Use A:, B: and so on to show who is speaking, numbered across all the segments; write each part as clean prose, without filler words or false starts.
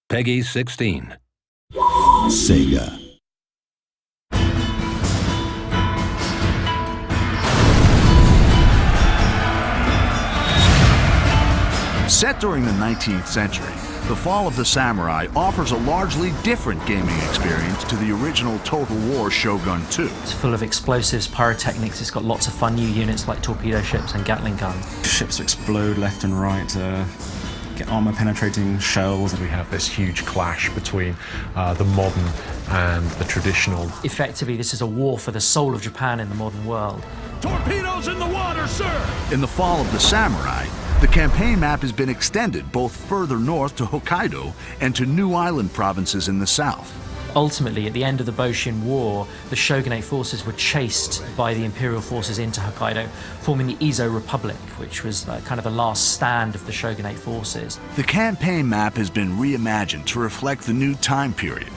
A: Peggy 16.
B: Sega.
C: Set during the 19th century, The Fall of the Samurai offers a largely different gaming experience to the original Total War Shogun 2.
D: It's full of explosives, pyrotechnics, it's got lots of fun new units like torpedo ships and Gatling guns.
E: Ships explode left and right, get armor-penetrating shells.
F: We have this huge clash between the modern and the traditional.
D: Effectively, this is a war for the soul of Japan in the modern world.
C: Torpedoes in the water, sir! In The Fall of the Samurai, the campaign map has been extended both further north to Hokkaido and to new island provinces in the south.
D: Ultimately, at the end of the Boshin War, the shogunate forces were chased by the imperial forces into Hokkaido, forming the Izo Republic, which was kind of the last stand of the shogunate forces.
C: The campaign map has been reimagined to reflect the new time period,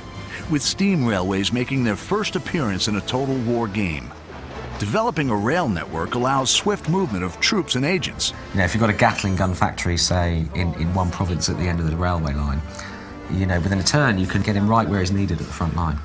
C: with steam railways making their first appearance in a Total War game. Developing a rail network allows swift movement of troops and agents.
G: You know, if you've got a Gatling gun factory, say, in one province at the end of the railway line, you know, within a turn, you can get him right where he's needed at the front line.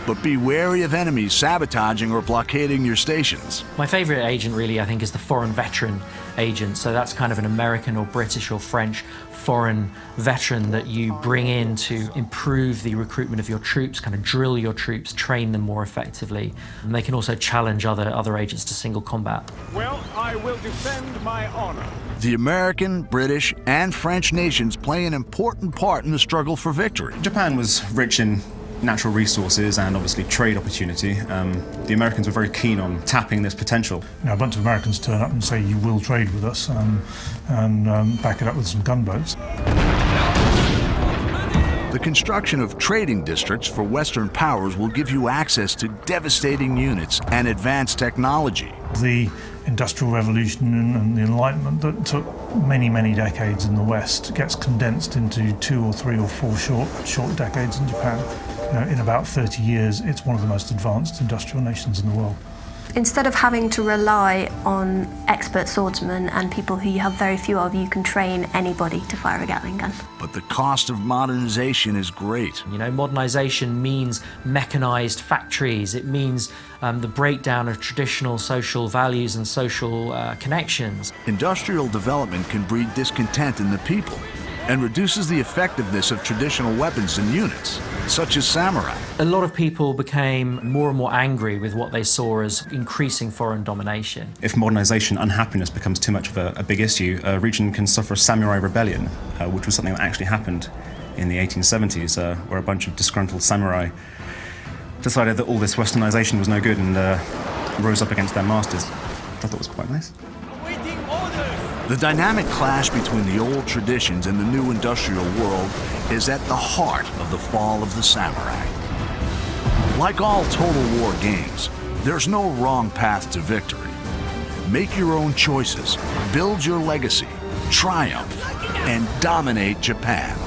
C: But be wary of enemies sabotaging or blockading your stations.
D: My favourite agent, really, I think, is the foreign veteran agent. So that's kind of an American or British or French foreign veteran that you bring in to improve the recruitment of your troops, kind of drill your troops, train them more effectively. And they can also challenge other agents to single combat.
H: Well, I will defend my honor.
C: The American, British, and French nations play an important part in the struggle for victory.
E: Japan was rich in natural resources and obviously trade opportunity. The Americans were very keen on tapping this potential.
I: You know, a bunch of Americans turn up and say, you will trade with us, and back it up with some gunboats.
C: The construction of trading districts for Western powers will give you access to devastating units and advanced technology.
I: The Industrial Revolution and the Enlightenment that took many, many decades in the West gets condensed into 2 or 3 or 4 short decades in Japan. You know, in about 30 years, it's one of the most advanced industrial nations in the world.
J: Instead of having to rely on expert swordsmen and people who you have very few of, you can train anybody to fire a Gatling gun.
C: But the cost of modernization is great.
D: You know, modernization means mechanized factories. It means the breakdown of traditional social values and social connections.
C: Industrial development can breed discontent in the people and reduces the effectiveness of traditional weapons and units, such as samurai.
D: A lot of people became more and more angry with what they saw as increasing foreign domination.
E: If modernization, unhappiness becomes too much of a big issue, a region can suffer a samurai rebellion, which was something that actually happened in the 1870s, where a bunch of disgruntled samurai decided that all this westernization was no good and rose up against their masters, which I thought was quite nice.
C: The dynamic clash between the old traditions and the new industrial world is at the heart of the Fall of the Samurai. Like all Total War games, there's no wrong path to victory. Make your own choices, build your legacy, triumph, and dominate Japan.